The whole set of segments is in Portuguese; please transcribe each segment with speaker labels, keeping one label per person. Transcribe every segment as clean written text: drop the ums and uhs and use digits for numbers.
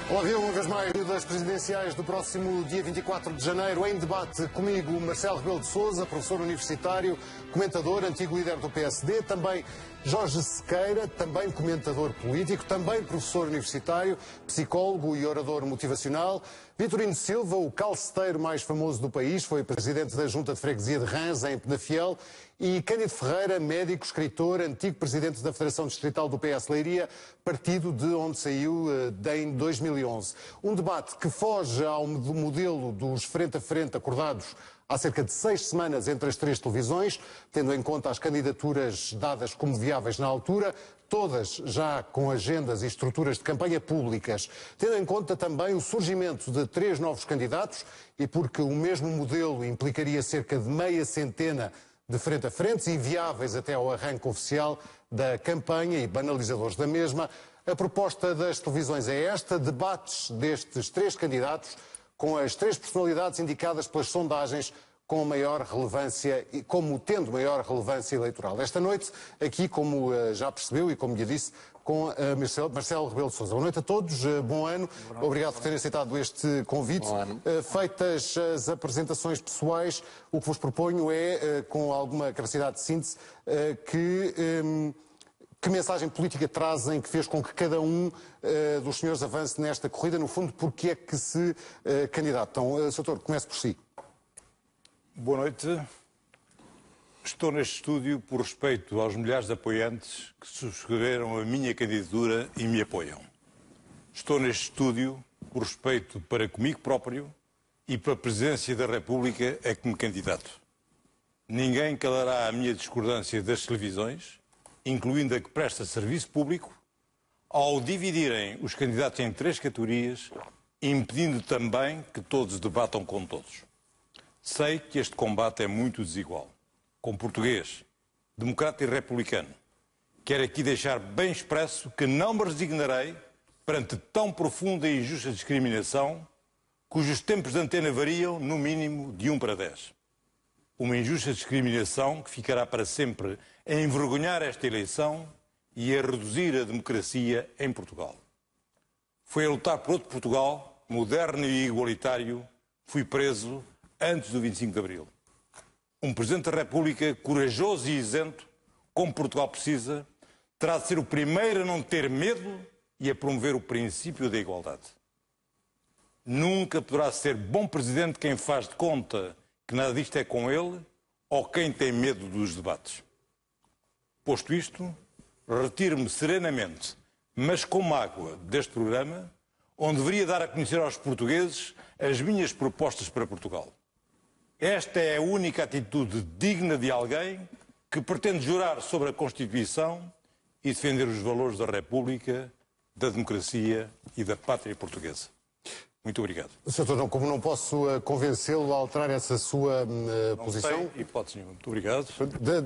Speaker 1: Olá, viu uma vez mais das presidenciais do próximo dia 24 de janeiro. Em debate comigo, Marcelo Rebelo de Sousa, professor universitário, comentador, antigo líder do PSD, também Jorge Sequeira, também comentador político, também professor universitário, psicólogo e orador motivacional. Vitorino Silva, o calceteiro mais famoso do país, foi presidente da Junta de Freguesia de Rãs, em Penafiel. E Cândido Ferreira, médico, escritor, antigo presidente da Federação Distrital do PS Leiria, partido de onde saiu em 2011. Um debate que foge ao modelo dos frente a frente acordados há cerca de 6 semanas entre as 3 televisões, tendo em conta as candidaturas dadas como viáveis na altura, todas já com agendas e estruturas de campanha públicas, tendo em conta também o surgimento de 3 novos candidatos e porque o mesmo modelo implicaria cerca de meia centena de frente a frente, inviáveis até ao arranque oficial da campanha e banalizadores da mesma. A proposta das televisões é esta: debates destes 3 candidatos com as 3 personalidades indicadas pelas sondagens com maior relevância e como tendo maior relevância eleitoral. Esta noite, aqui, como já percebeu e como lhe disse, com Marcelo Rebelo de Sousa. Boa noite a todos, bom ano, obrigado por terem aceitado este convite. Feitas as apresentações pessoais, o que vos proponho é, com alguma capacidade de síntese, que mensagem política trazem que fez com que cada um dos senhores avance nesta corrida? No fundo, porque é que se candidatam? Sr. Doutor, comece por si.
Speaker 2: Boa noite. Estou neste estúdio por respeito aos milhares de apoiantes que subscreveram a minha candidatura e me apoiam. Estou neste estúdio por respeito para comigo próprio e para a Presidência da República a que me candidato. Ninguém calará a minha discordância das televisões, incluindo a que presta serviço público, ao dividirem os candidatos em 3 categorias, impedindo também que todos debatam com todos. Sei que este combate é muito desigual. Como português, democrata e republicano, quero aqui deixar bem expresso que não me resignarei perante tão profunda e injusta discriminação, cujos tempos de antena variam, no mínimo, de 1 para 10. Uma injusta discriminação que ficará para sempre a envergonhar esta eleição e a reduzir a democracia em Portugal. Foi a lutar por outro Portugal, moderno e igualitário, fui preso antes do 25 de Abril. Um Presidente da República corajoso e isento, como Portugal precisa, terá de ser o primeiro a não ter medo e a promover o princípio da igualdade. Nunca poderá ser bom Presidente quem faz de conta que nada disto é com ele ou quem tem medo dos debates. Posto isto, retiro-me serenamente, mas com mágoa, deste programa, onde deveria dar a conhecer aos portugueses as minhas propostas para Portugal. Esta é a única atitude digna de alguém que pretende jurar sobre a Constituição e defender os valores da República, da democracia e da pátria portuguesa. Muito obrigado.
Speaker 1: Sr. Doutor, como não posso convencê-lo a alterar essa sua posição...
Speaker 2: Não tem hipótese nenhuma. Muito obrigado.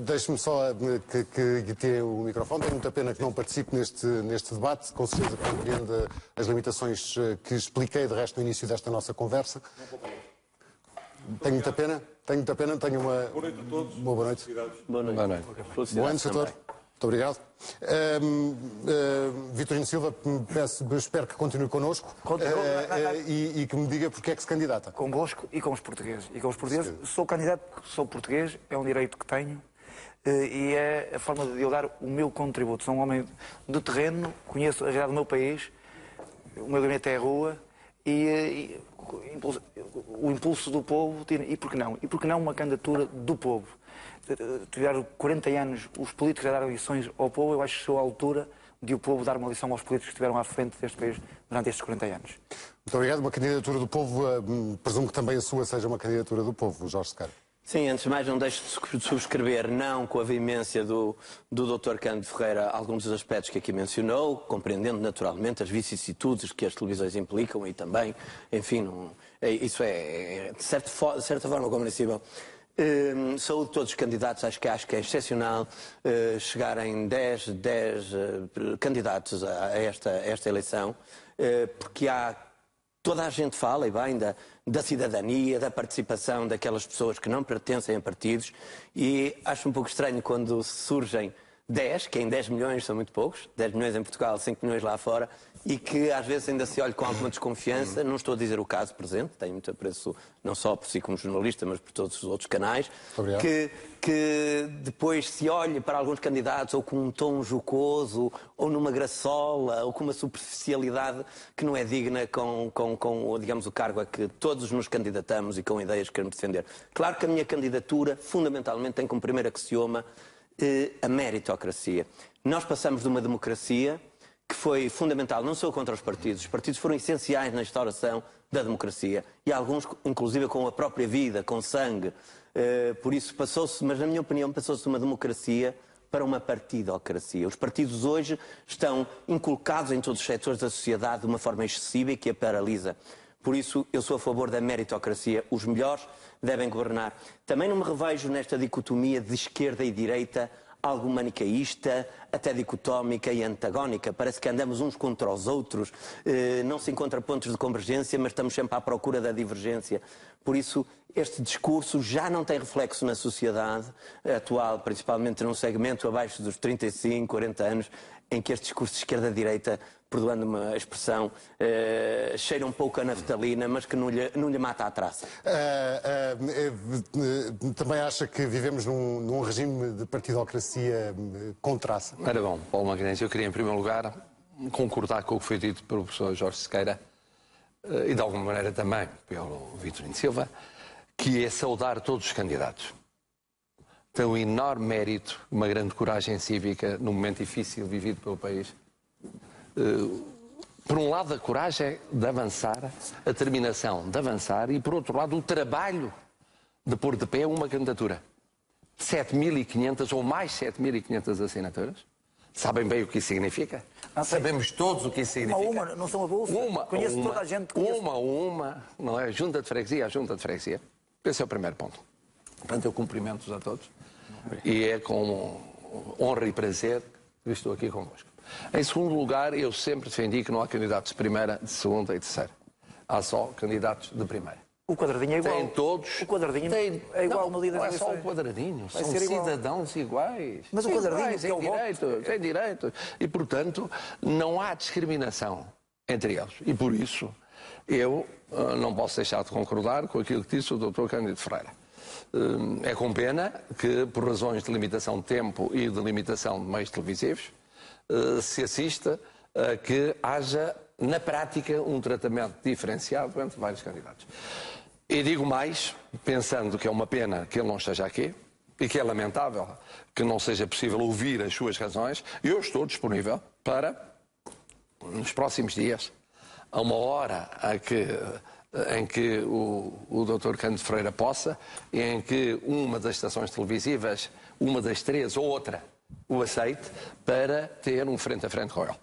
Speaker 1: Deixe-me só que tenha o microfone. Tenho muita pena que não participe neste debate. Com certeza compreende as limitações que expliquei, de resto, no início desta nossa conversa. Tenho muita pena. Tenho uma...
Speaker 2: Boa noite a todos.
Speaker 1: Boa noite.
Speaker 3: Boa noite.
Speaker 1: Boa noite, Sr. Doutor. Muito obrigado. Vitorino Silva, espero que continue connosco e que me diga porque é que se candidata.
Speaker 3: Convosco e com os portugueses. Sou candidato, sou português, é um direito que tenho e é a forma de eu dar o meu contributo. Sou um homem de terreno, conheço a realidade do meu país, o meu gabinete é a rua e o impulso do povo, e por que não? E por que não uma candidatura do povo? Tiveram 40 anos os políticos a dar lições ao povo, eu acho que sou à altura de o povo dar uma lição aos políticos que estiveram à frente deste país durante estes 40 anos.
Speaker 1: Muito obrigado. Uma candidatura do povo, presumo que também a sua seja uma candidatura do povo, Jorge Sequeira.
Speaker 4: Sim, antes de mais não deixo de subscrever, não com a veemência do Dr. Cândido Ferreira, alguns dos aspectos que aqui mencionou, compreendendo naturalmente as vicissitudes que as televisões implicam e também, enfim, isso é de certa forma compreensível. Saúde de todos os candidatos, acho que é excepcional chegarem 10 candidatos a esta eleição, porque toda a gente fala, e bem, da cidadania, da participação daquelas pessoas que não pertencem a partidos, e acho um pouco estranho quando surgem 10, que em 10 milhões são muito poucos, 10 milhões em Portugal, 5 milhões lá fora, e que às vezes ainda se olha com alguma desconfiança. Não estou a dizer o caso presente, tenho muito apreço não só por si como jornalista, mas por todos os outros canais, que depois se olhe para alguns candidatos ou com um tom jocoso, ou numa graçola, ou com uma superficialidade que não é digna com digamos, o cargo a que todos nos candidatamos e com ideias que queremos defender. Claro que a minha candidatura, fundamentalmente, tem como primeiro axioma a meritocracia. Nós passamos de uma democracia que foi fundamental, não sou contra os partidos foram essenciais na instauração da democracia, e alguns, inclusive, com a própria vida, com sangue. Por isso passou-se, mas na minha opinião, passou-se de uma democracia para uma partidocracia. Os partidos hoje estão inculcados em todos os setores da sociedade de uma forma excessiva e que a paralisa. Por isso, eu sou a favor da meritocracia. Os melhores devem governar. Também não me revejo nesta dicotomia de esquerda e direita, algo manicaísta, até dicotómica e antagónica. Parece que andamos uns contra os outros, não se encontra pontos de convergência, mas estamos sempre à procura da divergência. Por isso, este discurso já não tem reflexo na sociedade atual, principalmente num segmento abaixo dos 35, 40 anos, em que este discurso de esquerda-direita, perdoando-me a expressão, cheira um pouco a naftalina, mas que não lhe mata a traça.
Speaker 1: Também acha que vivemos num regime de partidocracia com traça?
Speaker 5: Ora bom, Paulo Magalhães, eu queria em primeiro lugar concordar com o que foi dito pelo professor Jorge Sequeira e de alguma maneira também pelo Vitorino Silva, que é saudar todos os candidatos. Tem um enorme mérito, uma grande coragem cívica num momento difícil vivido pelo país. Por um lado, a coragem de avançar, a determinação de avançar, e por outro lado, o trabalho de pôr de pé uma candidatura. 7.500 ou mais 7.500 assinaturas. Sabem bem o que isso significa? Sabemos todos o que isso significa.
Speaker 3: Não são a bolsa. Conheço toda a gente.
Speaker 5: Uma, não é? Junta de freguesia a junta de freguesia. Esse é o primeiro ponto. Portanto, eu cumprimento-os a todos. E é com honra e prazer que estou aqui convosco. Em segundo lugar, eu sempre defendi que não há candidatos de primeira, de segunda e terceira. Há só candidatos de primeira.
Speaker 3: O quadradinho é igual.
Speaker 5: Tem todos.
Speaker 3: O quadradinho é igual no líder.
Speaker 5: Não é só o quadradinho.
Speaker 3: Vai
Speaker 5: São
Speaker 3: ser igual.
Speaker 5: cidadãos iguais.
Speaker 3: Mas o quadradinho
Speaker 5: iguais,
Speaker 3: que é o voto.
Speaker 5: tem direitos. E, portanto, não há discriminação entre eles. E, por isso, eu não posso deixar de concordar com aquilo que disse o Dr. Cândido Ferreira. É com pena que, por razões de limitação de tempo e de limitação de meios televisivos, se assista a que haja, na prática, um tratamento diferenciado entre vários candidatos. E digo mais, pensando que é uma pena que ele não esteja aqui e que é lamentável que não seja possível ouvir as suas razões, eu estou disponível para, nos próximos dias, a uma hora em que o Dr. Cândido Ferreira possa, e em que uma das estações televisivas, uma das três ou outra, o aceite, para ter um frente a frente com ele.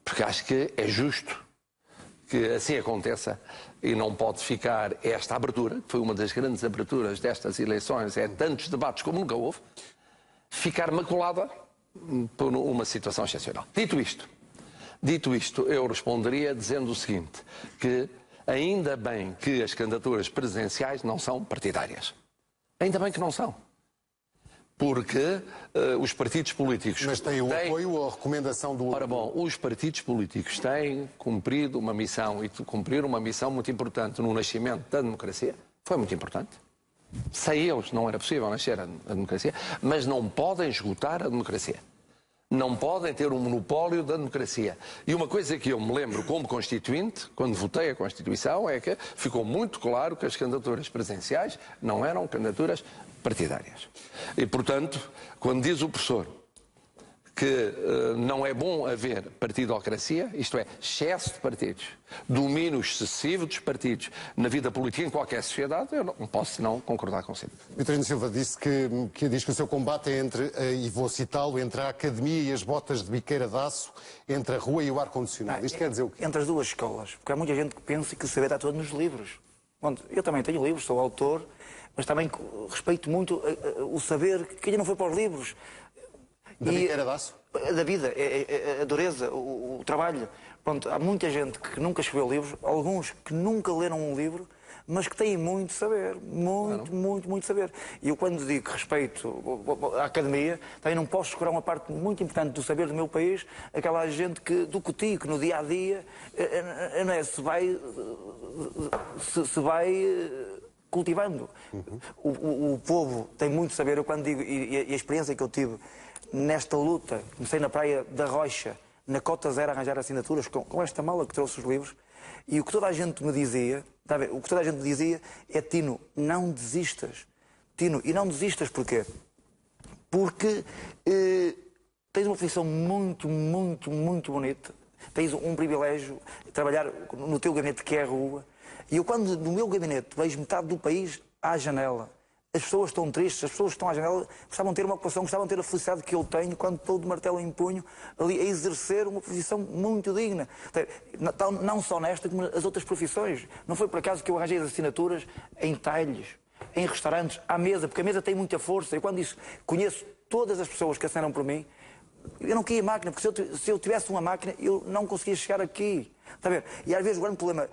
Speaker 5: Porque acho que é justo que assim aconteça e não pode ficar esta abertura, que foi uma das grandes aberturas destas eleições, é tantos debates como nunca houve, ficar maculada por uma situação excepcional. Dito isto, eu responderia dizendo o seguinte, que ainda bem que as candidaturas presidenciais não são partidárias. Ainda bem que não são. Porque os partidos políticos...
Speaker 1: Mas tem o apoio ou a recomendação do...
Speaker 5: Ora bom, os partidos políticos têm cumprido uma missão, e cumpriram uma missão muito importante no nascimento da democracia. Foi muito importante. Sem eles não era possível nascer a democracia, mas não podem esgotar a democracia. Não podem ter um monopólio da democracia. E uma coisa que eu me lembro como constituinte, quando votei a Constituição, é que ficou muito claro que as candidaturas presidenciais não eram candidaturas partidárias. E, portanto, quando diz o professor que não é bom haver partidocracia, isto é, excesso de partidos, domínio excessivo dos partidos na vida política em qualquer sociedade, eu não posso senão concordar consigo.
Speaker 1: Vitorino Silva disse que diz que o seu combate é entre, e vou citá-lo, entre a academia e as botas de biqueira de aço, entre a rua e o ar-condicionado. Isto quer dizer o quê?
Speaker 3: Entre as duas escolas. Porque há muita gente que pensa que o saber está todo nos livros. Bom, eu também tenho livros, sou autor, mas também respeito muito o saber que ainda não foi para os livros.
Speaker 1: Da biqueira de aço?
Speaker 3: Da vida, a dureza, o trabalho. Pronto, há muita gente que nunca escreveu livros, alguns que nunca leram um livro, mas que têm muito saber, muito saber. E eu, quando digo respeito à academia, também não posso escurar uma parte muito importante do saber do meu país, aquela gente que, do cotidiano, que no dia-a-dia, se vai cultivando. O povo tem muito saber. Eu, quando digo, e a experiência que eu tive nesta luta, comecei na Praia da Rocha, na Cota Zero, a arranjar assinaturas, com esta mala que trouxe os livros, e o que toda a gente me dizia, está a ver? O que toda a gente me dizia é: Tino, não desistas. Tino, e não desistas porquê? Porque tens uma posição muito bonita, tens um privilégio de trabalhar no teu gabinete, que é a rua, e eu, quando no meu gabinete vejo metade do país à janela, as pessoas estão tristes, as pessoas que estão à janela gostavam de ter uma ocupação, gostavam de ter a felicidade que eu tenho quando estou de martelo em punho ali a exercer uma profissão muito digna. Não só nesta, como as outras profissões. Não foi por acaso que eu arranjei as assinaturas em talhos, em restaurantes, à mesa, porque a mesa tem muita força. E quando isso, conheço todas as pessoas que assinaram por mim. Eu não queria máquina, porque se eu tivesse uma máquina, eu não conseguia chegar aqui. Está a ver? E às vezes o grande problema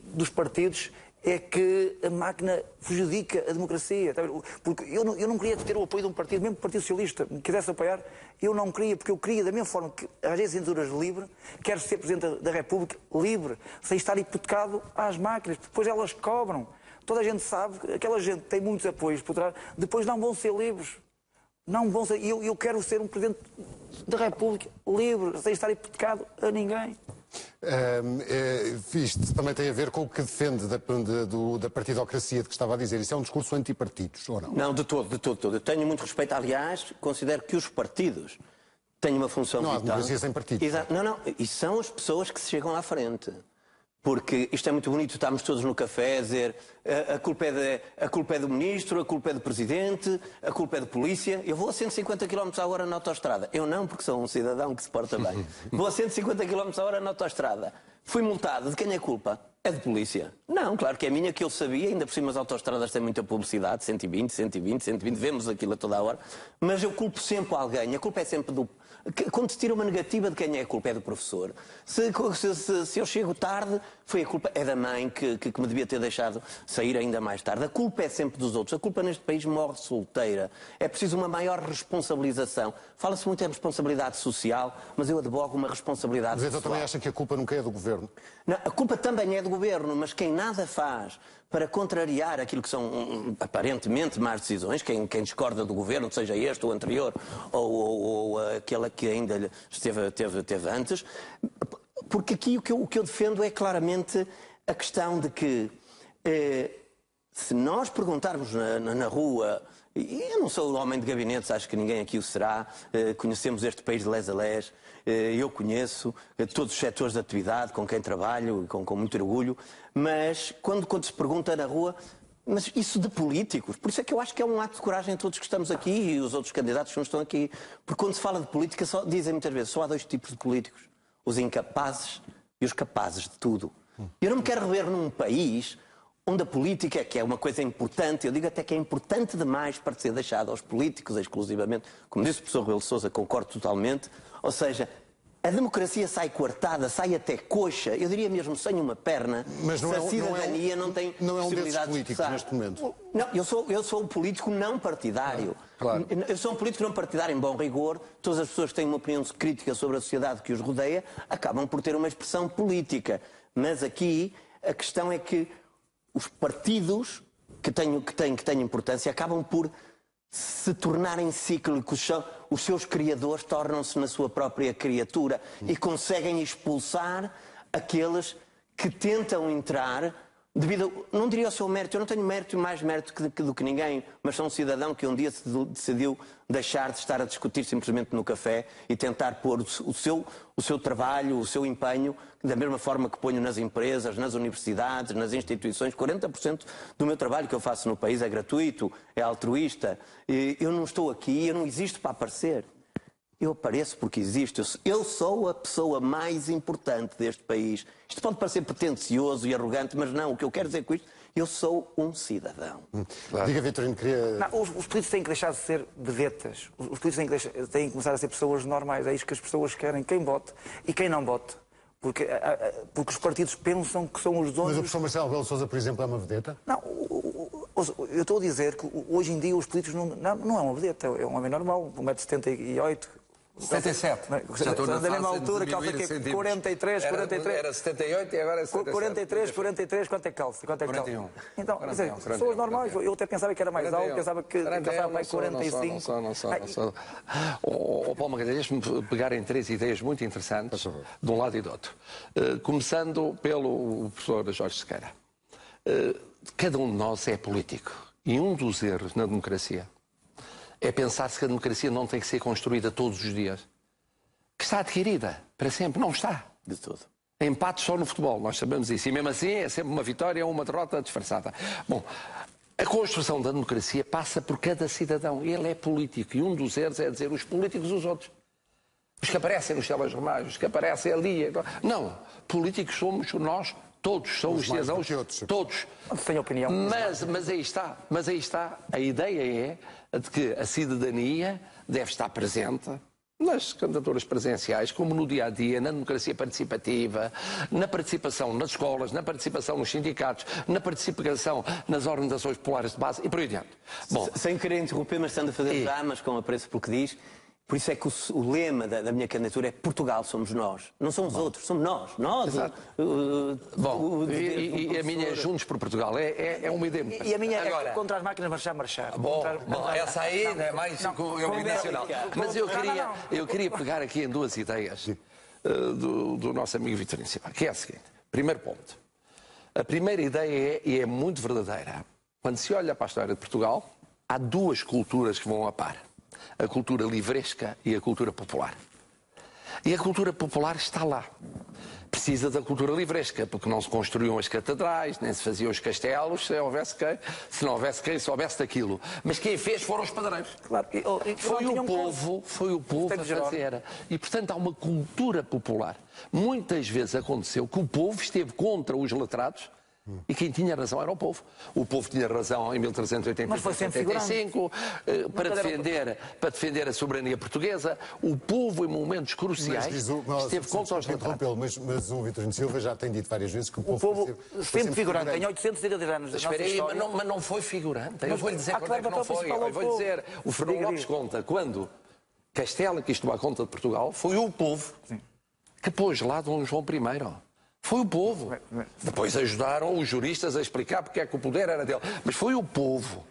Speaker 3: dos partidos é que a máquina prejudica a democracia. Porque eu não queria ter o apoio de um partido, mesmo que o Partido Socialista me quisesse apoiar, eu não queria, porque eu queria, da mesma forma que arranjei assinaturas livre, quero ser Presidente da República livre, sem estar hipotecado às máquinas, depois elas cobram. Toda a gente sabe que aquela gente tem muitos apoios por trás, depois não vão ser livres. Não vão ser. Eu quero ser um Presidente da República livre, sem estar hipotecado a ninguém.
Speaker 1: Isto também tem a ver com o que defende da partidocracia de que estava a dizer. Isso é um discurso antipartidos, ou não?
Speaker 4: Não, de todo. Eu tenho muito respeito, aliás, considero que os partidos têm uma função vital.
Speaker 1: Não há democracia sem partidos.
Speaker 4: Não, e são as pessoas que se chegam à frente. Porque isto é muito bonito, estamos todos no café a dizer a culpa é do ministro, a culpa é do presidente, a culpa é da polícia. Eu vou a 150 km/h na autoestrada. Eu não, porque sou um cidadão que se porta bem. Vou a 150 km/h na autoestrada. Fui multado. De quem é a culpa? É de polícia. Não, claro que é minha, que eu sabia. Ainda por cima as autoestradas têm muita publicidade. 120, 120, 120. Vemos aquilo a toda a hora. Mas eu culpo sempre alguém. A culpa é sempre do... Quando se tira uma negativa, de quem é a culpa? É do professor. Se eu chego tarde, foi a culpa... É da mãe que me devia ter deixado sair ainda mais tarde. A culpa é sempre dos outros. A culpa neste país morre solteira. É preciso uma maior responsabilização. Fala-se muito em responsabilidade social, mas eu advogo uma responsabilidade
Speaker 1: mas então
Speaker 4: pessoal.
Speaker 1: também acha que a culpa nunca é do Governo?
Speaker 4: Não, a culpa também é do Governo, mas quem nada faz para contrariar aquilo que são aparentemente más decisões, quem discorda do Governo, seja este ou anterior, ou aquele que ainda teve antes, porque aqui o que eu defendo é claramente a questão de que se nós perguntarmos na rua, e eu não sou o homem de gabinetes, acho que ninguém aqui o será, conhecemos este país de les a les, eu conheço todos os setores de atividade com quem trabalho, com muito orgulho, mas quando se pergunta na rua, mas isso de políticos, por isso é que eu acho que é um ato de coragem a todos que estamos aqui e os outros candidatos que não estão aqui, porque quando se fala de política, dizem muitas vezes, só há dois tipos de políticos, os incapazes e os capazes de tudo. Eu não me quero rever num país onde a política, que é uma coisa importante, eu digo até que é importante demais para ser deixada aos políticos exclusivamente, como disse o professor Rebelo de Sousa, concordo totalmente, ou seja, a democracia sai coartada, sai até coxa, eu diria mesmo sem uma perna,
Speaker 1: mas não
Speaker 4: se a cidadania não tem possibilidade de expressar.
Speaker 1: Neste momento.
Speaker 4: Não, eu sou um político não partidário.
Speaker 5: Claro.
Speaker 4: Eu sou um político não partidário, em bom rigor. Todas as pessoas que têm uma opinião crítica sobre a sociedade que os rodeia acabam por ter uma expressão política. Mas aqui a questão é que os partidos que têm importância acabam por se tornarem cíclicos. Os seus criadores tornam-se na sua própria criatura e conseguem expulsar aqueles que tentam entrar devido, não diria ao seu mérito, eu não tenho mérito, mais mérito do que ninguém, mas sou um cidadão que um dia decidiu deixar de estar a discutir simplesmente no café e tentar pôr o seu trabalho, o seu empenho, da mesma forma que ponho nas empresas, nas universidades, nas instituições. 40% do meu trabalho que eu faço no país é gratuito, é altruísta. Eu não estou aqui, eu não existo para aparecer. Eu apareço porque existo. Eu sou a pessoa mais importante deste país. Isto pode parecer pretencioso e arrogante, mas não. O que eu quero dizer com isto, eu sou um cidadão.
Speaker 1: Claro. Diga, Vitorino, queria...
Speaker 3: Não, os políticos têm que deixar de ser vedetas. Os políticos têm que começar a ser pessoas normais. É isso que as pessoas querem. Quem vote e quem não vote. Porque os partidos pensam que são os donos...
Speaker 1: Mas o professor Marcelo Rebelo de Sousa, por exemplo, é uma vedeta?
Speaker 3: Não, eu estou a dizer que hoje em dia os políticos não é uma vedeta, é um homem normal, 1,78 m.
Speaker 5: 77. Já estou na
Speaker 3: mesma
Speaker 5: fase
Speaker 3: altura,
Speaker 5: de
Speaker 3: calça
Speaker 5: diminuir
Speaker 3: que é
Speaker 5: centímetros.
Speaker 3: 43, 43.
Speaker 5: Era 78 e agora é 77.
Speaker 3: 43, quanto é calça? Quanto é
Speaker 5: 41.
Speaker 3: calça? Então,
Speaker 5: 41,
Speaker 3: pessoas normais, eu até pensava que era mais alto, pensava que calçava mais 45.
Speaker 5: Não sou. Paulo Magalhães, deixe-me pegar em três ideias muito interessantes, de um lado e do outro. Começando pelo professor Jorge Sequeira. Cada um de nós é político. E um dos erros na democracia é pensar-se que a democracia não tem que ser construída todos os dias. Que está adquirida para sempre. Não está.
Speaker 4: De todo.
Speaker 5: Empates só no futebol, nós sabemos isso. E mesmo assim é sempre uma vitória ou uma derrota disfarçada. Bom, a construção da democracia passa por cada cidadão. Ele é político. E um dos erros é dizer os políticos os outros. Os que aparecem nos telejornais, os que aparecem ali. Não. Políticos somos nós todos. São os cidadãos todos.
Speaker 3: Sem opinião.
Speaker 5: Mas aí está. A ideia é de que a cidadania deve estar presente nas candidaturas presenciais, como no dia-a-dia, na democracia participativa, na participação nas escolas, na participação nos sindicatos, na participação nas organizações populares de base e por aí adiante.
Speaker 4: Bom, sem querer interromper, mas estando a fazer dramas com apreço pelo que diz, por isso é que o lema da minha candidatura é Portugal somos nós. Não somos outros, somos nós. Nós.
Speaker 5: Bom, e a minha é Juntos por Portugal. É uma ideia.
Speaker 3: E a minha é contra as máquinas marchar.
Speaker 5: Bom, essa aí é mais nacional. Mas eu queria pegar aqui em duas ideias do nosso amigo Vitorino Silva, que é a seguinte. Primeiro ponto. A primeira ideia é muito verdadeira. Quando se olha para a história de Portugal, há duas culturas que vão a par. A cultura livresca e a cultura popular. E a cultura popular está lá. Precisa da cultura livresca, porque não se construíam as catedrais, nem se faziam os castelos, se não houvesse quem soubesse daquilo. Mas quem fez foram os padreiros.
Speaker 3: Claro.
Speaker 5: Foi o povo a fazer. E, portanto, há uma cultura popular. Muitas vezes aconteceu que o povo esteve contra os letrados. E quem tinha razão era o povo. O povo tinha razão em 1385 para defender a soberania portuguesa. O povo, em momentos cruciais, esteve contra os letrados.
Speaker 1: Mas o Vitorino Silva já tem dito várias vezes que o
Speaker 3: povo sempre figurante. Tem 880 anos.
Speaker 5: Espera aí, mas não foi figurante. Eu vou-lhe dizer quando é que não foi. Eu vou-lhe dizer, o Fernando Lopes conta, quando Castela quis tomar conta de Portugal, foi o povo que pôs lá Dom João I. Foi o povo. Depois ajudaram os juristas a explicar porque é que o poder era dele. Mas foi o povo,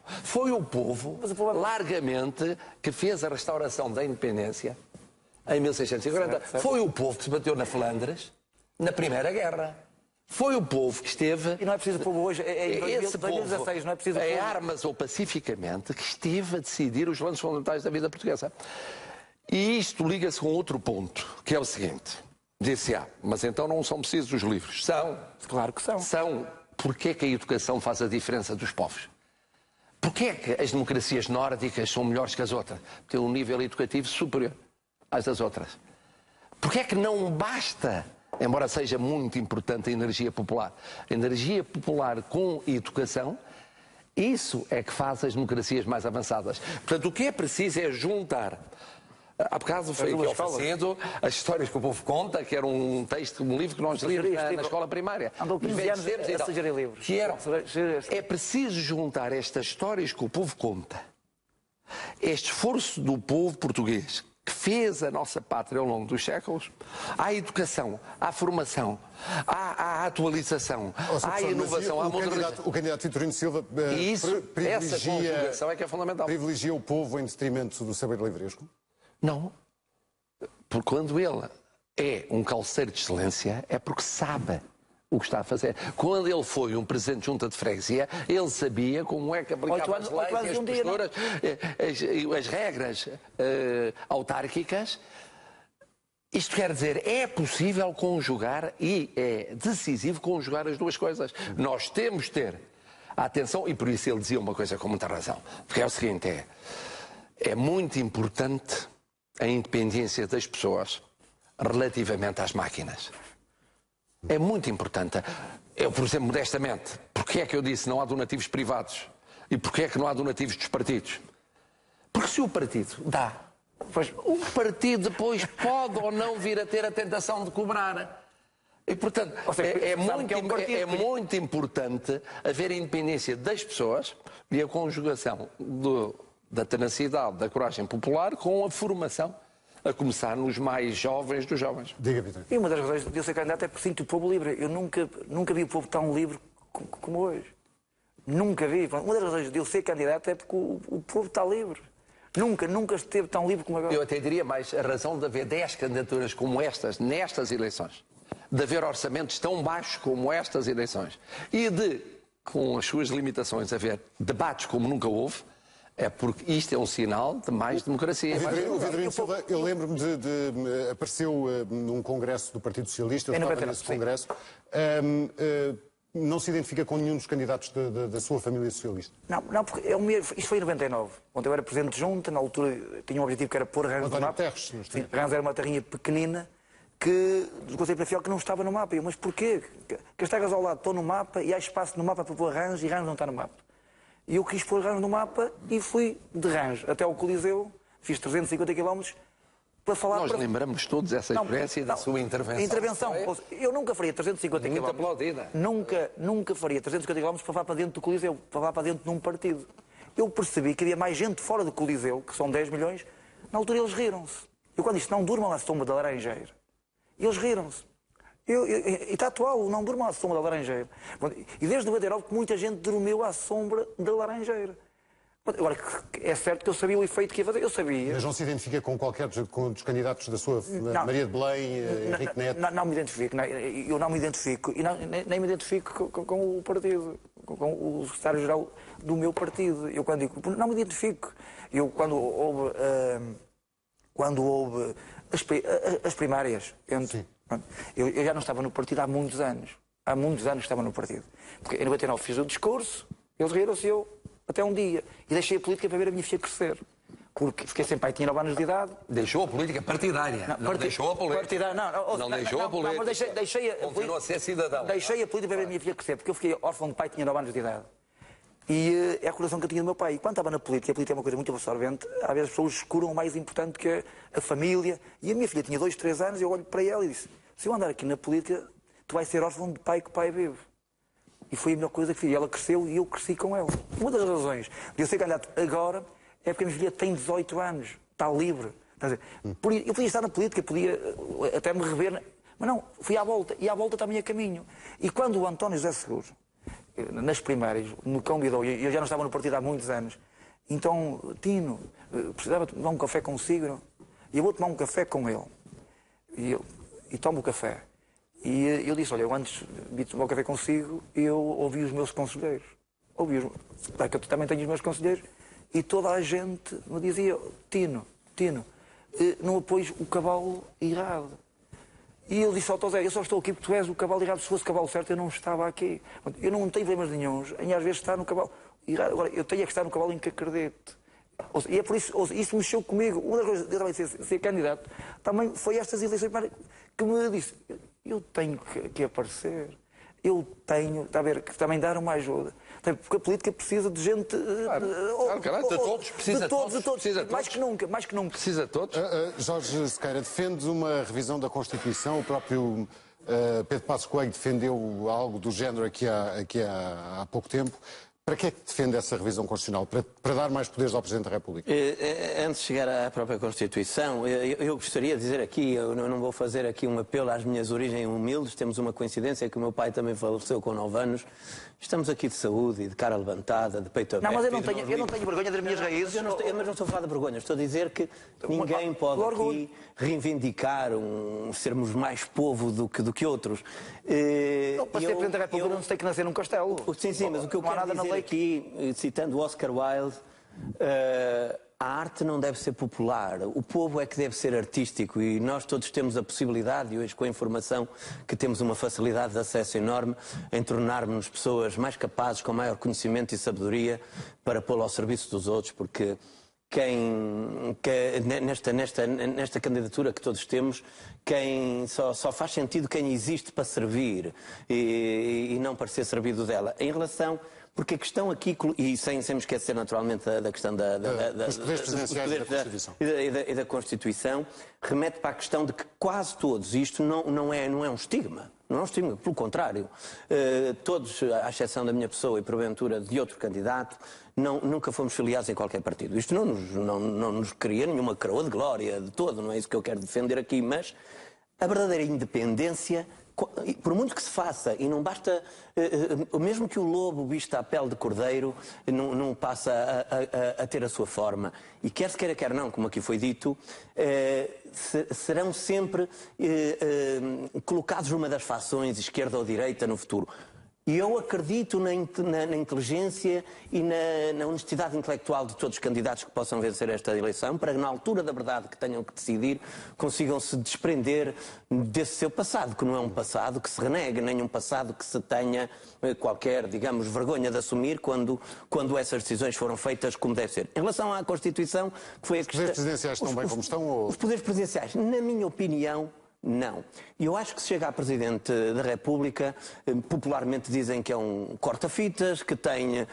Speaker 5: largamente, que fez a restauração da independência em 1640. Foi o povo que se bateu na Flandres na Primeira Guerra. Foi o povo que esteve...
Speaker 3: E não é preciso o povo hoje, em 2016, não é preciso o povo.
Speaker 5: Em armas ou pacificamente, que esteve a decidir os lances fundamentais da vida portuguesa. E isto liga-se com outro ponto, que é o seguinte... Disse, mas então não são precisos os livros. São.
Speaker 3: Claro que são.
Speaker 5: São. Porquê que a educação faz a diferença dos povos? Porquê que as democracias nórdicas são melhores que as outras? Têm um nível educativo superior às das outras. Porquê que não basta, embora seja muito importante a energia popular com educação, isso é que faz as democracias mais avançadas. Portanto, o que é preciso é juntar... Há bocado foi aqui oferecido as histórias que o povo conta, que era um texto, um livro que nós líamos na escola primária.
Speaker 3: Andou 15 anos a sugerir livros.
Speaker 5: Que eram. É preciso juntar estas histórias que o povo conta, este esforço do povo português, que fez a nossa pátria ao longo dos séculos, à educação, à formação, à atualização, à inovação, à modernização.
Speaker 1: O candidato Vitorino Silva
Speaker 5: essa conjugação é que é fundamental.
Speaker 1: Privilegia o povo em detrimento do saber livresco?
Speaker 5: Não, porque quando ele é um calceiro de excelência é porque sabe o que está a fazer. Quando ele foi um presidente de junta de freguesia, ele sabia como é que aplicava as leis, as posturas, as regras autárquicas. Isto quer dizer, é possível conjugar e é decisivo conjugar as duas coisas. Nós temos de ter a atenção, e por isso ele dizia uma coisa com muita razão, porque é o seguinte, é muito importante a independência das pessoas relativamente às máquinas. É muito importante. Eu, por exemplo, modestamente, porque é que eu disse não há donativos privados? E porque é que não há donativos dos partidos? Porque se o partido dá, pois o partido depois pode ou não vir a ter a tentação de cobrar. E, portanto,
Speaker 3: seja,
Speaker 5: é
Speaker 3: sabe que é um partido.
Speaker 5: muito importante haver a independência das pessoas e a conjugação da tenacidade, da coragem popular com a formação, a começar nos mais jovens dos jovens.
Speaker 1: Diga, Vitor.
Speaker 3: E uma das razões de eu ser candidato é porque sinto o povo livre. Eu nunca vi o povo tão livre como hoje. Nunca vi. Uma das razões de eu ser candidato é porque o povo está livre. Nunca esteve tão livre como agora.
Speaker 5: Eu até diria mais, a razão de haver 10 candidaturas como estas, nestas eleições, de haver orçamentos tão baixos como estas eleições, e de, com as suas limitações, haver debates como nunca houve, é porque isto é um sinal de mais democracia.
Speaker 1: O Vitorino Silva, eu lembro-me apareceu num congresso do Partido Socialista, eu estava nesse congresso, não se identifica com nenhum dos candidatos da sua família socialista?
Speaker 3: Não, porque isto foi em 99, onde eu era presidente de junta, na altura tinha um objetivo que era pôr Rãs no mapa. Rãs era uma terrinha pequenina do Conselho Parafial que não estava no mapa. Mas porquê? Castagas ao lado, estou no mapa e há espaço no mapa para pôr Rãs e Rãs não está no mapa. E eu quis pôr Rãs no mapa e fui de Rãs até ao Coliseu, fiz 350 km para falar...
Speaker 5: Nós lembramos todos essa experiência da sua intervenção.
Speaker 3: Eu nunca faria 350 km. Nunca faria 350 km para falar para dentro do Coliseu, para falar para dentro de um partido. Eu percebi que havia mais gente fora do Coliseu, que são 10 milhões, na altura eles riram-se. Eu quando disse, não durmam à sombra da laranjeira, eles riram-se. E está atual, não durmam à sombra da laranjeira. E desde 99 que muita gente dormiu à sombra da laranjeira. Agora, é certo que eu sabia o efeito que ia fazer, eu sabia.
Speaker 1: Mas não se identifica com qualquer dos candidatos da sua Maria de Belém, Henrique Neto?
Speaker 3: Não me identifico, eu não me identifico, e nem me identifico com o partido, com o secretário-geral do meu partido. Eu quando digo, não me identifico. Eu quando houve as primárias, eu já não estava no partido há muitos anos. Há muitos anos que estava no partido. Porque em 99 fiz o discurso, eles riram-se eu até um dia. E deixei a política para ver a minha filha crescer. Porque fiquei sem pai, tinha 9 anos de idade.
Speaker 5: Deixou a política partidária. Não deixou a política. Não deixou a política.
Speaker 3: Mas
Speaker 5: continuou a ser cidadão.
Speaker 3: Deixei a política para ver a minha filha crescer. Porque eu fiquei órfão de pai, tinha 9 anos de idade. E é a recordação que eu tinha do meu pai. E quando estava na política, a política é uma coisa muito absorvente, às vezes as pessoas curam o mais importante que a família. E a minha filha tinha 2, 3 anos, eu olho para ela e disse, se eu andar aqui na política, tu vais ser órfão de pai que o pai vive. E foi a melhor coisa que fiz. Ela cresceu e eu cresci com ela. Uma das razões de eu ser candidato agora é porque a minha filha tem 18 anos, está livre. Eu podia estar na política, podia até me rever, mas não, fui à volta, e à volta também a caminho. E quando o António José Seguro, nas primárias, me convidou, e eu já não estava no partido há muitos anos, então, Tino, precisava tomar um café consigo, e eu vou tomar um café com ele. E tomo o café. E eu disse, olha, eu antes de tomar o café consigo, eu ouvi os meus conselheiros. Porque eu também tenho os meus conselheiros, e toda a gente me dizia, Tino, não apoies o cavalo errado. E ele disse ao José, eu só estou aqui porque tu és o cavalo errado. Se fosse o cavalo certo, eu não estava aqui. Eu não tenho problemas nenhuns em às vezes estar no cavalo errado. Agora, eu tenho que estar no cavalo em que acredito. E é por isso, isso mexeu comigo. Uma das coisas de eu também ser candidato, também foi estas eleições que me disse, eu tenho que aparecer. Eu tenho, está a ver, que também dar uma ajuda. Porque a política precisa de gente...
Speaker 5: de todos, precisa de todos.
Speaker 3: Mais que nunca.
Speaker 5: Precisa de todos.
Speaker 1: Jorge Sequeira, defende uma revisão da Constituição. O próprio Pedro Passos Coelho defendeu algo do género aqui há pouco tempo. Para que é que defende essa revisão constitucional? Para dar mais poderes ao Presidente da República?
Speaker 4: Antes de chegar à própria Constituição, eu gostaria de dizer aqui, eu não vou fazer aqui um apelo às minhas origens humildes, temos uma coincidência que o meu pai também faleceu com 9 anos. Estamos aqui de saúde e de cara levantada, de peito aberto.
Speaker 3: Não, mas eu não tenho vergonha das minhas raízes.
Speaker 4: Mas não estou a falar de vergonha, estou a dizer que ninguém pode aqui reivindicar sermos mais povo do que outros.
Speaker 3: Para ser Presidente da República não se tem que nascer num castelo.
Speaker 4: Sim, mas o que eu quero dizer aqui, citando Oscar Wilde, a arte não deve ser popular, o povo é que deve ser artístico e nós todos temos a possibilidade, e hoje com a informação que temos uma facilidade de acesso enorme, em tornarmos pessoas mais capazes, com maior conhecimento e sabedoria para pô-lo ao serviço dos outros, porque nesta candidatura que todos temos, só faz sentido quem existe para servir e não para ser servido dela. Em relação... Porque a questão aqui, e sem me esquecer naturalmente da questão
Speaker 1: dos poderes presidenciais e da Constituição.
Speaker 4: E da Constituição, remete para a questão de que quase todos, isto não é um estigma, Não estigma, pelo contrário. Todos, à exceção da minha pessoa e porventura de outro candidato, nunca fomos filiados em qualquer partido. Isto não nos cria nenhuma coroa de glória de todo, não é isso que eu quero defender aqui, mas a verdadeira independência, por muito que se faça, e não basta, mesmo que o lobo vista a pele de cordeiro, não passa a ter a sua forma. E quer se queira, quer não, como aqui foi dito, serão sempre colocados numa das fações, esquerda ou direita, no futuro. E eu acredito na inteligência e na honestidade intelectual de todos os candidatos que possam vencer esta eleição, para que na altura da verdade que tenham que decidir, consigam se desprender desse seu passado, que não é um passado que se renegue, nem um passado que se tenha qualquer, digamos, vergonha de assumir quando essas decisões foram feitas como deve ser. Em relação à Constituição, que foi a questão...
Speaker 1: Os poderes presidenciais estão bem como estão? Ou...
Speaker 4: Os poderes presidenciais, na minha opinião, não. E eu acho que se chega a Presidente da República, popularmente dizem que é um corta-fitas, que tem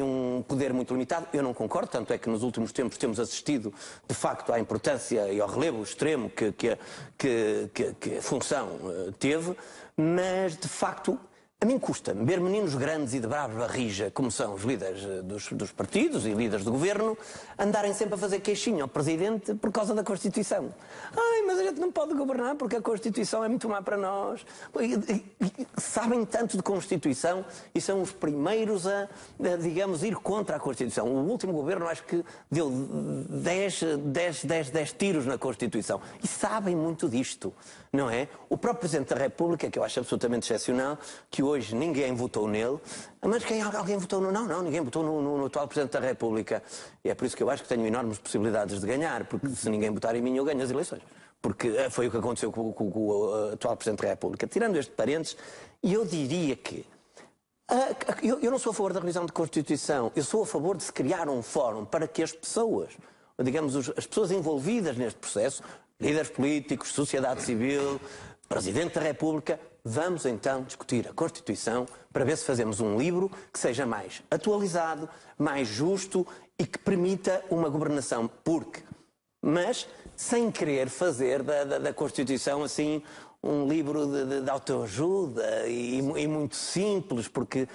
Speaker 4: um poder muito limitado. Eu não concordo, tanto é que nos últimos tempos temos assistido, de facto, à importância e ao relevo extremo que a função teve, mas, de facto, a mim custa-me ver meninos grandes e de brava rija, como são os líderes dos partidos e líderes do governo, andarem sempre a fazer queixinho ao Presidente por causa da Constituição. Ai, mas a gente não pode governar porque a Constituição é muito má para nós. Sabem tanto de Constituição e são os primeiros a digamos, ir contra a Constituição. O último governo acho que deu 10 tiros na Constituição. E sabem muito disto, não é? O próprio Presidente da República, que eu acho absolutamente excepcional, que hoje ninguém votou nele, mas alguém votou no... Não, ninguém votou no atual Presidente da República. E é por isso que eu acho que tenho enormes possibilidades de ganhar, porque se ninguém votar em mim, eu ganho as eleições. Porque foi o que aconteceu com o atual Presidente da República. Tirando este parênteses, eu diria que... Eu não sou a favor da revisão de Constituição, eu sou a favor de se criar um fórum para que as pessoas, digamos, as pessoas envolvidas neste processo, líderes políticos, sociedade civil, Presidente da República, vamos então discutir a Constituição para ver se fazemos um livro que seja mais atualizado, mais justo e que permita uma governação, mas sem querer fazer da Constituição assim um livro de autoajuda e muito simples, porque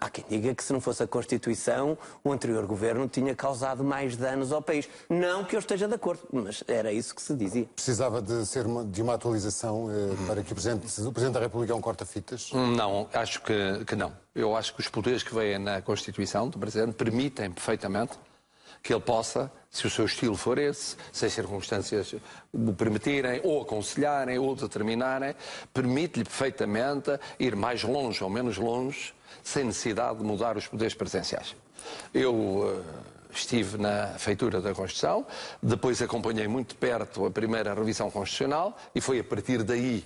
Speaker 4: há quem diga que se não fosse a Constituição, o anterior governo tinha causado mais danos ao país. Não que eu esteja de acordo, mas era isso que se dizia.
Speaker 1: Precisava de uma atualização para que o Presidente da República é um corta-fitas?
Speaker 5: Não, acho que não. Eu acho que os poderes que vêm na Constituição do Presidente permitem perfeitamente que ele possa, se o seu estilo for esse, se as circunstâncias o permitirem, ou aconselharem, ou determinarem, permite-lhe perfeitamente ir mais longe ou menos longe, sem necessidade de mudar os poderes presidenciais. Eu estive na feitura da Constituição, depois acompanhei muito de perto a primeira revisão constitucional e foi a partir daí,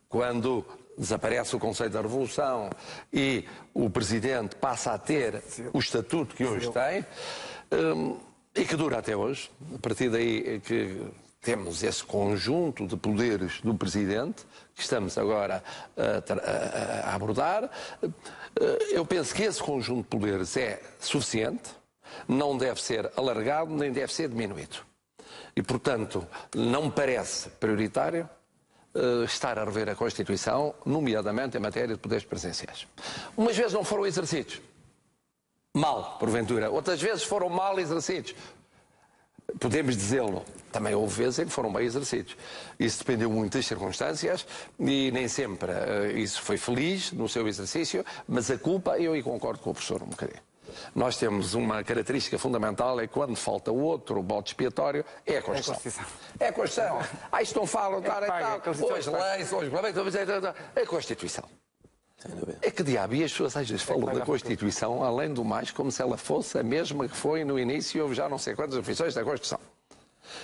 Speaker 5: quando desaparece o conceito da Revolução e o Presidente passa a ter o estatuto que hoje tem, e que dura até hoje. A partir daí é que temos esse conjunto de poderes do Presidente, que estamos agora a abordar. Eu penso que esse conjunto de poderes é suficiente, não deve ser alargado, nem deve ser diminuído. E, portanto, não me parece prioritário estar a rever a Constituição, nomeadamente em matéria de poderes presidenciais. Umas vezes não foram exercidos. Mal, porventura. Outras vezes foram mal exercidos. Podemos dizê-lo. Também houve vezes em que foram bem exercidos. Isso dependeu muito das circunstâncias e nem sempre isso foi feliz no seu exercício, mas a culpa, eu aí concordo com o professor um bocadinho. Nós temos uma característica fundamental, é quando falta o outro bode expiatório, é a Constituição. É a Constituição. Isto não falam, hoje leis, hoje... É a Constituição. É que diabo, e as pessoas às vezes falam da Constituição, além do mais, como se ela fosse a mesma que foi no início, houve já não sei quantas definições da Constituição.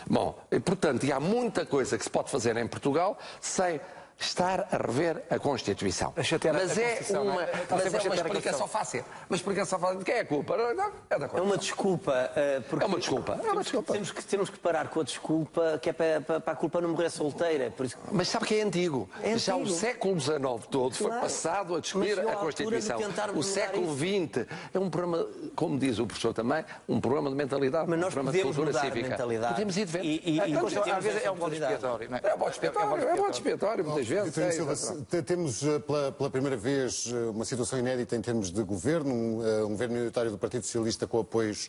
Speaker 5: Bom, e, portanto, e há muita coisa que se pode fazer em Portugal sem estar a rever a Constituição. Mas é uma explicação fácil. Uma explicação fácil. De quem é a culpa? Não, é da Constituição.
Speaker 4: É uma desculpa.
Speaker 5: É uma desculpa.
Speaker 4: Temos que parar com a desculpa, que é para a culpa não morrer solteira. Por isso...
Speaker 5: Mas sabe que é antigo. Já o século XIX todo foi passado a discutir a Constituição. O século XX é um problema, como diz o professor também, um problema de mentalidade.
Speaker 4: Mas nós podemos mudar a mentalidade.
Speaker 5: Podemos ir de vento.
Speaker 3: Às vezes é um bode expiatório.
Speaker 5: É um bode expiatório. duas vezes.
Speaker 1: Vitorino Silva, temos pela primeira vez uma situação inédita em termos de governo, um governo minoritário do Partido Socialista com apoios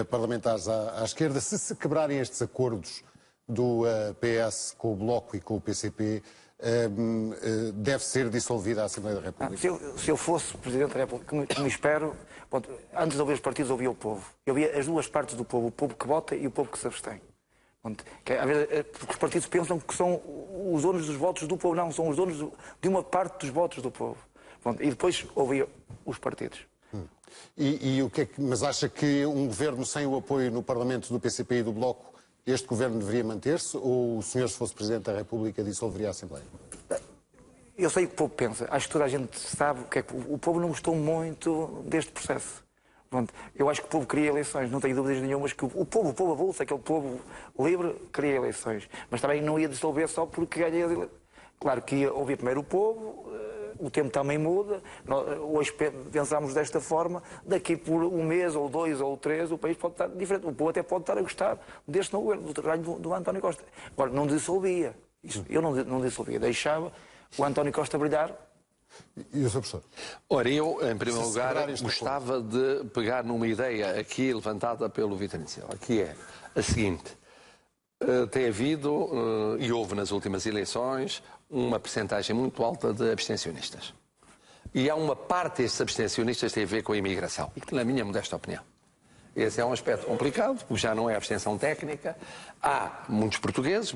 Speaker 1: parlamentares à esquerda. Se quebrarem estes acordos do PS com o Bloco e com o PCP, deve ser dissolvida a Assembleia da República?
Speaker 3: Se eu fosse Presidente da República, que me espero, antes de ouvir os partidos, ouvia o povo. Eu ouvia as duas partes do povo, o povo que vota e o povo que se abstém. Porque os partidos pensam que são os donos dos votos do povo. Não, são os donos de uma parte dos votos do povo. E depois ouvia os partidos.
Speaker 1: E o que é que, mas acha que um governo sem o apoio no Parlamento do PCP e do Bloco, este governo deveria manter-se, ou o senhor, se fosse Presidente da República, dissolveria a Assembleia?
Speaker 3: Eu sei o que o povo pensa. Acho que toda a gente sabe o que é que o povo não gostou muito deste processo. Eu acho que o povo queria eleições, não tenho dúvidas nenhumas que o povo avulso, aquele povo livre, queria eleições. Mas também não ia dissolver só porque ganhei as eleições. Claro que ia ouvir primeiro o povo, o tempo também muda. Hoje pensámos desta forma, daqui por um mês, ou 2, ou 3, o país pode estar diferente. O povo até pode estar a gostar deste novo governo, do trabalho do António Costa. Agora, não dissolvia. Eu não dissolvia, deixava o António Costa brilhar.
Speaker 1: E o Sr. Professor?
Speaker 5: Ora, eu, em primeiro lugar, gostava de pegar numa ideia aqui levantada pelo Vitorino Silva, que é a seguinte. Tem havido, e houve nas últimas eleições, uma percentagem muito alta de abstencionistas. E há uma parte destes abstencionistas que tem a ver com a imigração, na minha modesta opinião. Esse é um aspecto complicado, porque já não é abstenção técnica. Há muitos portugueses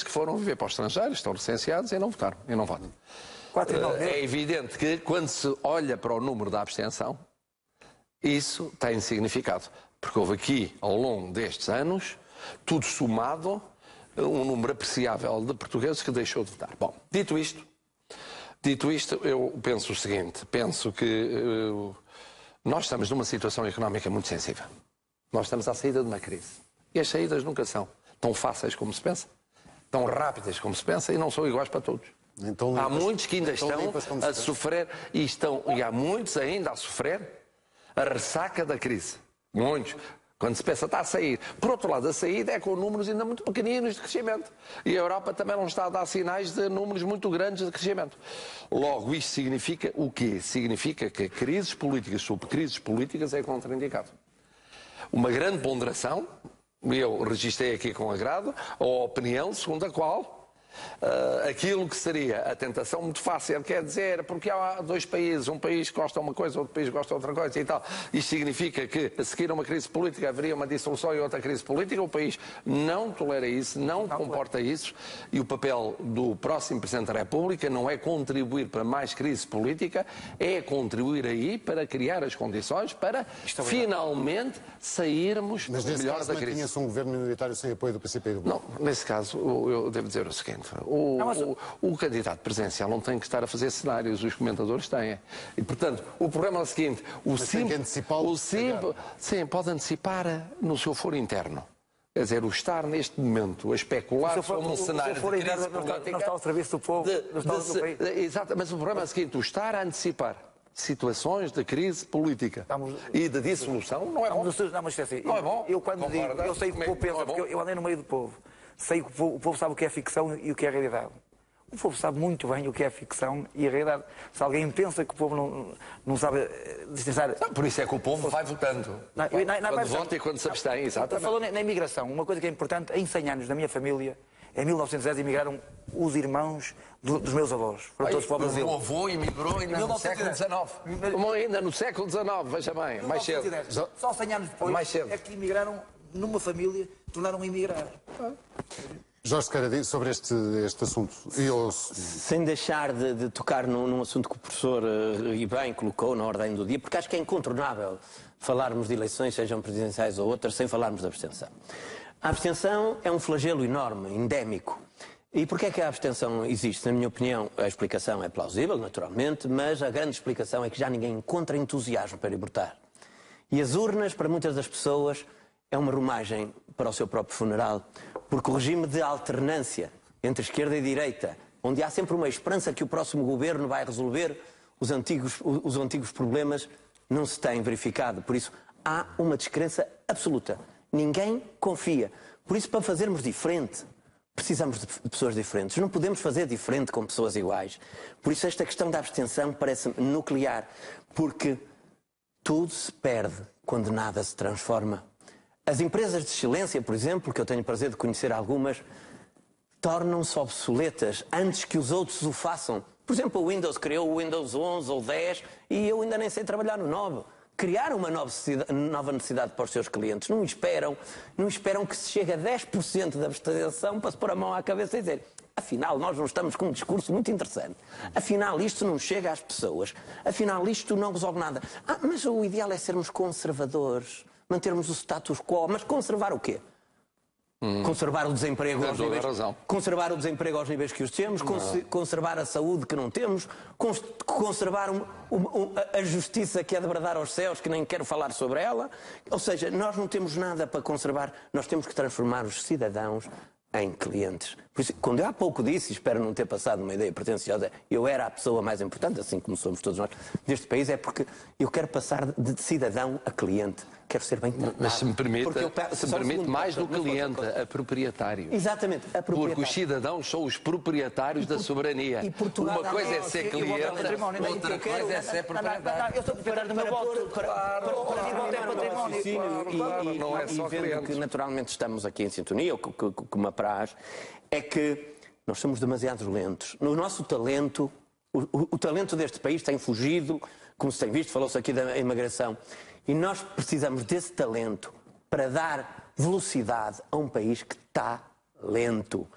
Speaker 5: que foram viver para o estrangeiro, estão licenciados e não votaram, e não votam. É evidente que, quando se olha para o número da abstenção, isso tem significado. Porque houve aqui, ao longo destes anos, tudo somado, um número apreciável de portugueses que deixou de votar. Bom, dito isto, eu penso o seguinte. Penso que nós estamos numa situação económica muito sensível. Nós estamos à saída de uma crise. E as saídas nunca são tão fáceis como se pensa, tão rápidas como se pensa, e não são iguais para todos.
Speaker 1: Então,
Speaker 5: há muitos que ainda estão a sofrer, e há muitos ainda a sofrer a ressaca da crise. Muitos. Quando se pensa está a sair. Por outro lado, a saída é com números ainda muito pequeninos de crescimento. E a Europa também não está a dar sinais de números muito grandes de crescimento. Logo, isto significa o quê? Significa que crises políticas sobre crises políticas é contraindicado. Uma grande ponderação, eu registrei aqui com agrado, a opinião segundo a qual aquilo que seria a tentação muito fácil, quer dizer, porque há dois países, um país gosta de uma coisa, outro país gosta de outra coisa e tal. Isto significa que, a seguir a uma crise política, haveria uma dissolução e outra crise política. O país não tolera isso, não comporta isso, e o papel do próximo Presidente da República não é contribuir para mais crise política, é contribuir aí para criar as condições para finalmente sairmos melhor da crise. Mas nesse caso
Speaker 1: mantinha-se um governo minoritário sem apoio do PCP e do Bloco?
Speaker 5: Não, nesse caso eu devo dizer o seguinte. O candidato presidencial não tem que estar a fazer cenários, os comentadores têm. E, portanto, o problema é o seguinte: sim, pode antecipar no seu foro interno. Quer dizer, o estar neste momento a especular sobre um cenário de crise política...
Speaker 3: Não está ao serviço do povo, não está do país.
Speaker 5: Exato, mas o problema é o seguinte: o estar a antecipar situações de crise política e de dissolução não é bom.
Speaker 3: Não, mas é assim,
Speaker 5: não é bom.
Speaker 3: Eu quando digo, eu sei que o povo pensa, porque eu andei no meio do povo. Sei que o povo sabe o que é ficção e o que é realidade. O povo sabe muito bem o que é ficção e a realidade. Se alguém pensa que o povo não sabe distinguir...
Speaker 5: Por isso é que o povo vai votando. Quando vota e quando se abstém, exatamente.
Speaker 3: Falou na imigração, uma coisa que é importante, em 100 anos da minha família, em 1910 emigraram os irmãos dos meus avós. Foram todos para o Brasil.
Speaker 5: O meu avô emigrou ainda no século XIX. Ainda no século XIX, veja bem, mais cedo.
Speaker 3: Só 100 anos depois é que emigraram numa família, tornaram a emigrar.
Speaker 1: Jorge Sequeira, sobre este assunto.
Speaker 4: Sem deixar de tocar num assunto que o professor e bem colocou na ordem do dia, porque acho que é incontornável falarmos de eleições, sejam presidenciais ou outras, sem falarmos da abstenção. A abstenção é um flagelo enorme, endémico. E porquê é que a abstenção existe? Na minha opinião, a explicação é plausível, naturalmente, mas a grande explicação é que já ninguém encontra entusiasmo para ir votar. E as urnas, para muitas das pessoas, é uma romagem para o seu próprio funeral, porque o regime de alternância entre esquerda e direita, onde há sempre uma esperança que o próximo governo vai resolver os antigos problemas, não se tem verificado. Por isso, há uma descrença absoluta. Ninguém confia. Por isso, para fazermos diferente, precisamos de pessoas diferentes. Não podemos fazer diferente com pessoas iguais. Por isso esta questão da abstenção parece-me nuclear, porque tudo se perde quando nada se transforma. As empresas de excelência, por exemplo, que eu tenho o prazer de conhecer algumas, tornam-se obsoletas antes que os outros o façam. Por exemplo, o Windows criou o Windows 11 ou 10 e eu ainda nem sei trabalhar no 9. Criaram uma nova necessidade para os seus clientes. Não esperam que se chegue a 10% da abstenção para se pôr a mão à cabeça e dizer: afinal, nós não estamos com um discurso muito interessante. Afinal, isto não chega às pessoas. Afinal, isto não resolve nada. Mas o ideal é sermos conservadores, mantermos o status quo. Mas conservar o quê? Conservar o desemprego aos níveis, conservar o desemprego aos níveis que os temos, conservar a saúde que não temos, conservar a justiça que é de bradar aos céus, que nem quero falar sobre ela. Ou seja, nós não temos nada para conservar, nós temos que transformar os cidadãos em clientes. Por isso, quando eu há pouco disse, e espero não ter passado uma ideia pretenciosa, eu era a pessoa mais importante, assim como somos todos nós, deste país, é porque eu quero passar de cidadão a cliente. Quero ser bem tratado.
Speaker 5: Mas se me permite, mais do cliente, a proprietário.
Speaker 4: Exatamente, a proprietário.
Speaker 5: Porque os cidadãos são os proprietários da soberania. Uma coisa é ser cliente, outra coisa é ser proprietário.
Speaker 3: Eu sou proprietário do meu voto.
Speaker 4: E vendo que naturalmente estamos aqui em sintonia, o que me apraz, é que nós somos demasiado lentos. No nosso talento, o talento deste país tem fugido, como se tem visto, falou-se aqui da imigração. E nós precisamos desse talento para dar velocidade a um país que está lento.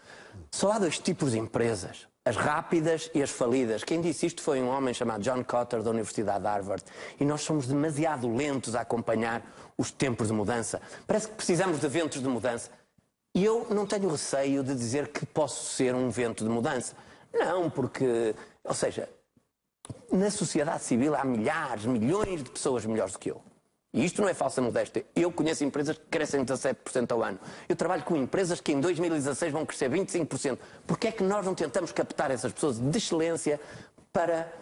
Speaker 4: Só há dois tipos de empresas, as rápidas e as falidas. Quem disse isto foi um homem chamado John Kotter, da Universidade de Harvard. E nós somos demasiado lentos a acompanhar os tempos de mudança. Parece que precisamos de ventos de mudança. E eu não tenho receio de dizer que posso ser um vento de mudança. Não, porque, ou seja, na sociedade civil há milhares, milhões de pessoas melhores do que eu. E isto não é falsa modéstia. Eu conheço empresas que crescem 17% ao ano. Eu trabalho com empresas que em 2016 vão crescer 25%. Porquê é que nós não tentamos captar essas pessoas de excelência para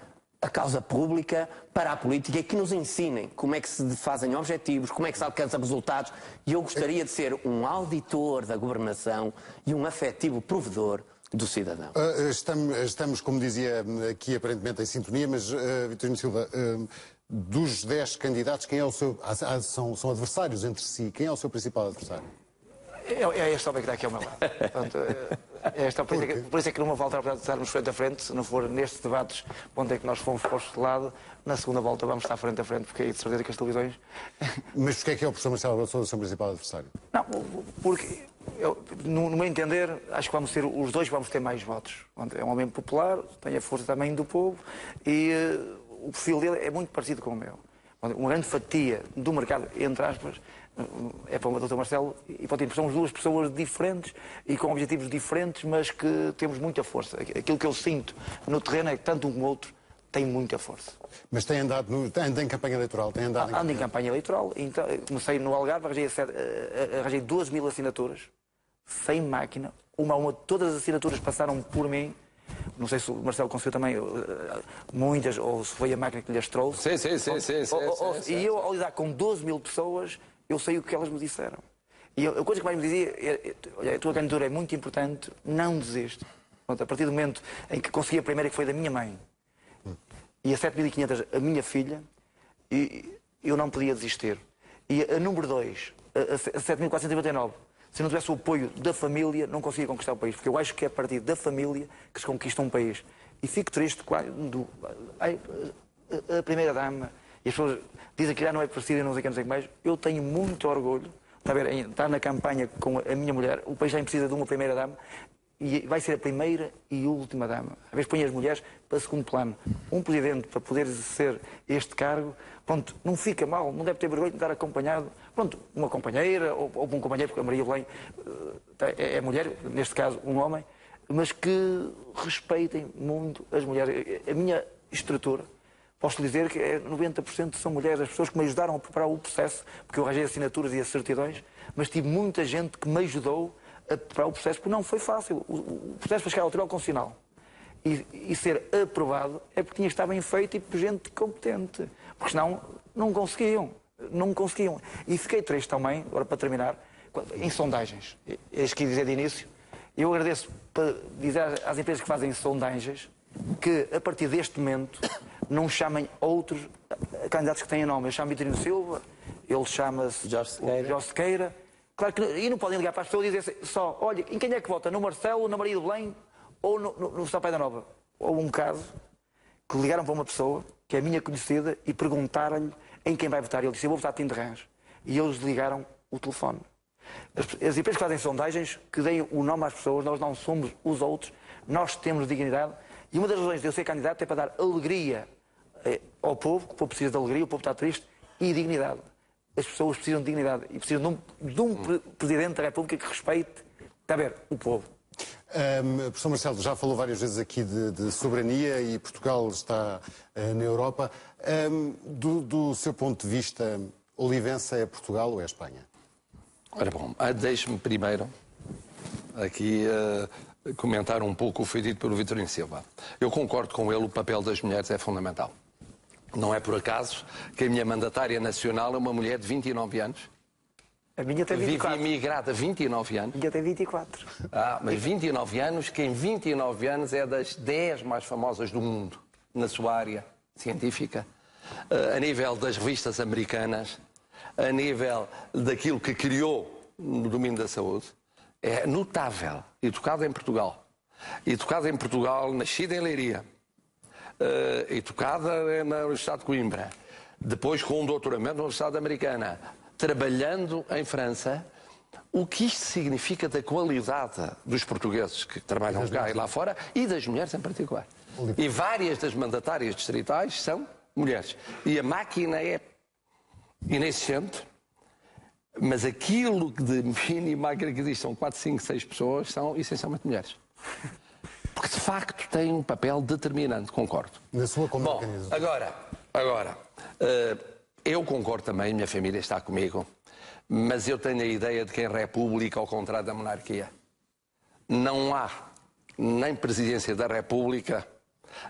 Speaker 4: a causa pública, para a política, e que nos ensinem como é que se fazem objetivos, como é que se alcança resultados? E eu gostaria de ser um auditor da governação e um afetivo provedor do cidadão.
Speaker 1: Estamos, como dizia aqui, aparentemente em sintonia, mas, Vitorino Silva, dos 10 candidatos, quem é o seu... São adversários entre si. Quem é o seu principal adversário?
Speaker 3: É este homem que está aqui ao meu lado. Portanto, por isso é que numa volta, apesar de estarmos frente a frente, se não for nestes debates onde é que nós fomos postos de lado, na segunda volta vamos estar frente a frente, porque aí de certeza que as televisões...
Speaker 1: Mas porquê é que é o professor Marcelo Rebelo de Sousa o seu principal adversário?
Speaker 3: Não, porque, no meu entender, acho que vamos ter, os dois vamos ter mais votos. É um homem popular, tem a força também do povo e o perfil dele é muito parecido com o meu. Uma grande fatia do mercado, entre aspas, é para o Dr. Marcelo e para o Tino. Somos duas pessoas diferentes e com objetivos diferentes, mas que temos muita força. Aquilo que eu sinto no terreno é que tanto um como o outro tem muita força.
Speaker 1: Mas tem andado anda em campanha eleitoral?
Speaker 3: Ando em campanha eleitoral. Então, comecei no Algarve, arranjei 12.000 assinaturas, sem máquina, uma a uma, todas as assinaturas passaram por mim. Não sei se o Marcelo conseguiu também muitas, ou se foi a máquina que lhes trouxe.
Speaker 5: Sim.
Speaker 3: E eu, ao lidar com 12.000 pessoas, eu sei o que elas me disseram. E a coisa que mais me dizia é: olha, a tua candidatura é muito importante, não desiste. Pronto, a partir do momento em que consegui a primeira, que foi da minha mãe, e a 7.500 a minha filha, e eu não podia desistir. E a número 2, a 7.499, se não tivesse o apoio da família, não conseguia conquistar o país. Porque eu acho que é a partir da família que se conquista um país. E fico triste quando a primeira-dama, e as pessoas dizem que já não é preciso e não sei o que mais. Eu tenho muito orgulho de estar na campanha com a minha mulher. O país já precisa de uma primeira-dama e vai ser a primeira e última dama. Às vezes põe as mulheres para segundo plano. Um presidente, para poder exercer este cargo, pronto, não fica mal, não deve ter vergonha de estar acompanhado. Pronto, uma companheira ou um companheiro, porque a Maria Belém é mulher, neste caso um homem, mas que respeitem muito as mulheres. A minha estrutura, posso dizer que 90% são mulheres, as pessoas que me ajudaram a preparar o processo, porque eu arranjei assinaturas e as certidões, mas tive muita gente que me ajudou a preparar o processo, porque não foi fácil. O processo para chegar ao Tribunal Constitucional e ser aprovado é porque tinha que estar bem feito e por gente competente, porque senão não conseguiam. E fiquei triste também, agora para terminar, em sondagens. É isso que ia dizer de início. Eu agradeço para dizer às empresas que fazem sondagens que, a partir deste momento, não chamem outros candidatos que tenham nome. Eu chamo Vitorino Silva, ele chama-se Jorge Sequeira. Claro que, e não podem ligar para as pessoas e dizer só, olha, em quem é que vota? No Marcelo, na Maria do Belém ou no Sampaio da Nova? Houve um caso que ligaram para uma pessoa, que é minha conhecida, e perguntaram-lhe em quem vai votar. Ele disse, eu vou votar Tim de Rãs. E eles ligaram o telefone. As empresas que fazem sondagens, que deem o nome às pessoas, nós não somos os outros, nós temos dignidade. E uma das razões de eu ser candidato é para dar alegria ao povo, que o povo precisa de alegria, o povo está triste, e dignidade. As pessoas precisam de dignidade e precisam de um Presidente da República que respeite, está a ver, o povo.
Speaker 1: Professor Marcelo, já falou várias vezes aqui de soberania e Portugal está na Europa. Do seu ponto de vista, Olivença é Portugal ou é Espanha?
Speaker 5: Ora bom, deixe-me primeiro aqui comentar um pouco o que foi dito pelo Vitorino Silva. Eu concordo com ele, o papel das mulheres é fundamental. Não é por acaso que a minha mandatária nacional é uma mulher de 29 anos.
Speaker 3: A minha tem 24.
Speaker 5: Vive imigrada 29 anos.
Speaker 3: A minha tem 24.
Speaker 5: Mas 29 anos, que em 29 anos é das 10 mais famosas do mundo, na sua área científica, a nível das revistas americanas, a nível daquilo que criou no domínio da saúde. É notável. Educada em Portugal. Educada em Portugal, nascida em Leiria. Educada na Universidade de Coimbra. Depois com um doutoramento na Universidade Americana. Trabalhando em França. O que isto significa da qualidade dos portugueses que trabalham cá e lá fora e das mulheres em particular. E várias das mandatárias distritais são mulheres. E a máquina é inexistente, mas aquilo de mini máquina que existe são 4, 5, 6 pessoas, são essencialmente mulheres. Porque de facto têm um papel determinante, concordo.
Speaker 1: Na sua como
Speaker 5: Bom, agora, eu concordo também, minha família está comigo, mas eu tenho a ideia de que em República, ao contrário da monarquia, não há nem presidência da República,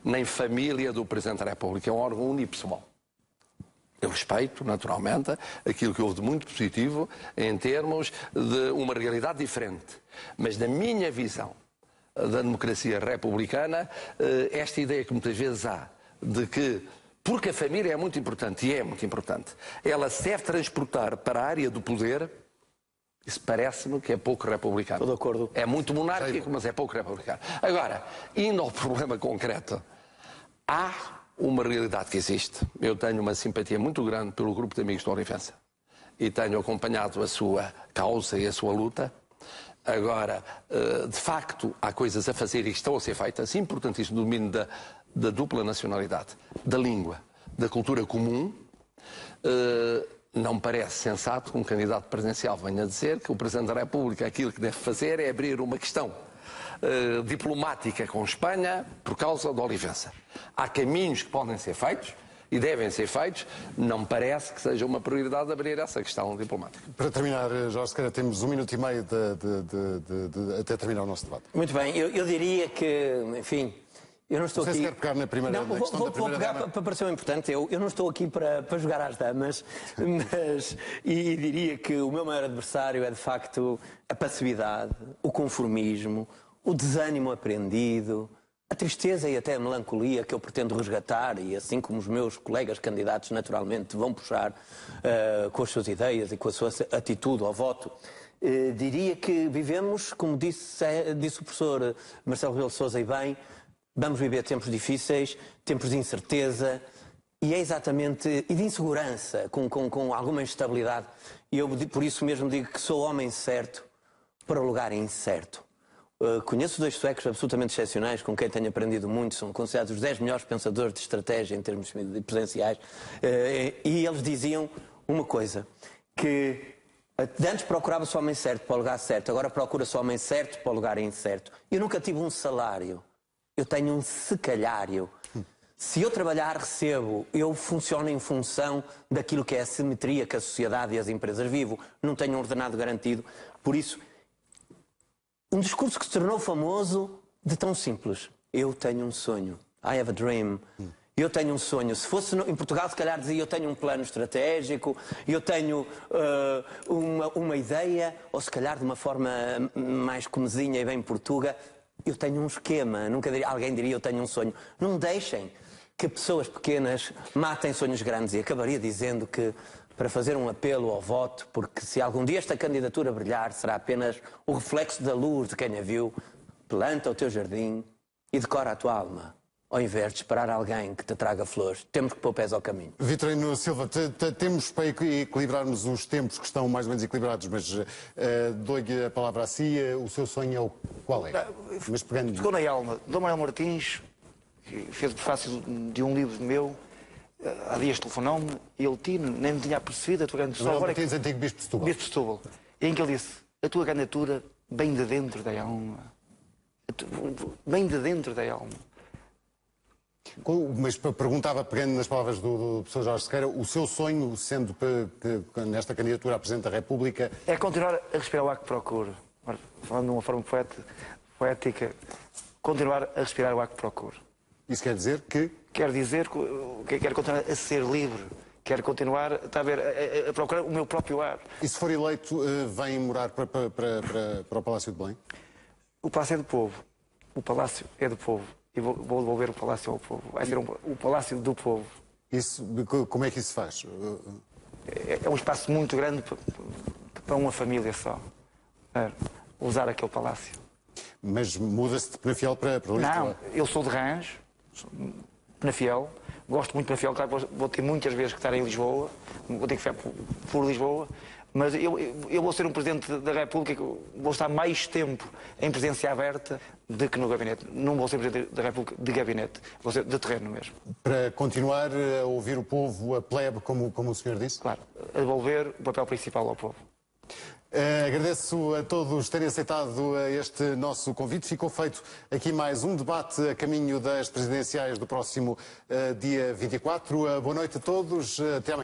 Speaker 5: nem família do Presidente da República. É um órgão unipessoal. Eu respeito, naturalmente, aquilo que houve de muito positivo em termos de uma realidade diferente. Mas na minha visão da democracia republicana, esta ideia que muitas vezes há de que, porque a família é muito importante, e é muito importante, ela se deve transportar para a área do poder, isso parece-me que é pouco republicano.
Speaker 4: Estou de acordo.
Speaker 5: É muito monárquico, mas é pouco republicano. Agora, indo ao problema concreto, há uma realidade que existe. Eu tenho uma simpatia muito grande pelo grupo de amigos de Olivença e tenho acompanhado a sua causa e a sua luta. Agora, de facto, há coisas a fazer e que estão a ser feitas, importantíssimo, no domínio da dupla nacionalidade, da língua, da cultura comum. Não me parece sensato que um candidato presidencial venha dizer que o Presidente da República aquilo que deve fazer é abrir uma questão diplomática com Espanha por causa da Olivença. Há caminhos que podem ser feitos e devem ser feitos. Não me parece que seja uma prioridade abrir essa questão diplomática.
Speaker 1: Para terminar, Jorge Sequeira, temos 1 minuto e meio até terminar o nosso debate.
Speaker 4: Muito bem, eu diria que, enfim, eu não estou
Speaker 1: aqui...
Speaker 4: Você
Speaker 1: quer pegar na primeira
Speaker 4: não, vou pegar para parecer importante. Eu não estou aqui para jogar às damas, e diria que o meu maior adversário é, de facto, a passividade, o conformismo, o desânimo aprendido, a tristeza e até a melancolia que eu pretendo resgatar, e assim como os meus colegas candidatos naturalmente vão puxar com as suas ideias e com a sua atitude ao voto. Diria que vivemos, como disse o professor Marcelo Rebelo de Sousa e bem, vamos viver tempos difíceis, tempos de incerteza e de insegurança, com alguma instabilidade. E eu por isso mesmo digo que sou homem certo para o lugar incerto. Conheço 2 suecos absolutamente excepcionais, com quem tenho aprendido muito, são considerados os 10 melhores pensadores de estratégia em termos presidenciais, e eles diziam uma coisa, que antes procurava-se o homem certo para o lugar certo, agora procura-se o homem certo para o lugar incerto. Eu nunca tive um salário, eu tenho um secalhário. Se eu trabalhar, recebo, eu funciono em função daquilo que é a simetria que a sociedade e as empresas vivem, não tenho um ordenado garantido, por isso... Um discurso que se tornou famoso de tão simples. Eu tenho um sonho. I have a dream. Eu tenho um sonho. Se fosse em Portugal, se calhar dizia eu tenho um plano estratégico, eu tenho uma ideia, ou se calhar de uma forma mais comezinha e bem portuga, eu tenho um esquema. Nunca diria, alguém diria eu tenho um sonho. Não deixem que pessoas pequenas matem sonhos grandes. E acabaria dizendo que, para fazer um apelo ao voto, porque se algum dia esta candidatura brilhar, será apenas o reflexo da luz de quem a viu, planta o teu jardim e decora a tua alma. Ao invés de esperar alguém que te traga flores, temos que pôr pés ao caminho.
Speaker 1: Vitorino Silva, temos para equilibrarmos os tempos que estão mais ou menos equilibrados, mas dou-lhe a palavra a si. O seu sonho qual é? Mas pegando...
Speaker 3: Ficou na alma. Dom Manuel Martins, que fez o prefácio de um livro meu, há dias telefonou-me, e ele nem me tinha percebido a tua candidatura.
Speaker 1: Manuel Martins, antigo Bispo de Setúbal.
Speaker 3: Bispo de Setúbal. Em que ele disse, a tua candidatura vem de dentro da alma. Vem de dentro da alma.
Speaker 1: Mas perguntava, pegando nas palavras do professor Jorge Sequeira, o seu sonho, sendo que nesta candidatura à Presidente da República...
Speaker 3: É continuar a respirar o ar que procuro. Falando de uma forma poética, continuar a respirar o ar que procuro.
Speaker 1: Isso quer dizer que...
Speaker 3: Quer dizer que quero continuar a ser livre. Quero continuar a procurar o meu próprio ar.
Speaker 1: E se for eleito, vem morar para o Palácio de Belém?
Speaker 3: O Palácio é do povo. O Palácio é do povo. E vou devolver o Palácio ao povo. Vai ser o Palácio do povo.
Speaker 1: Isso, como é que isso se faz?
Speaker 3: É um espaço muito grande para uma família só. Usar aquele palácio.
Speaker 1: Mas muda-se de Penafiel para Lisboa?
Speaker 3: Não, eu sou de Rãs, Penafiel. Gosto muito de Penafiel, claro, vou ter muitas vezes que estar em Lisboa. Vou ter que ficar por Lisboa. Mas eu vou ser um Presidente da República, vou estar mais tempo em presidência aberta do que no gabinete. Não vou ser Presidente da República de gabinete, vou ser de terreno mesmo.
Speaker 1: Para continuar a ouvir o povo, a plebe, como o senhor disse?
Speaker 3: Claro, a devolver o papel principal ao povo.
Speaker 1: Agradeço a todos terem aceitado este nosso convite. Ficou feito aqui mais um debate a caminho das presidenciais do próximo dia 24. Boa noite a todos. Até amanhã.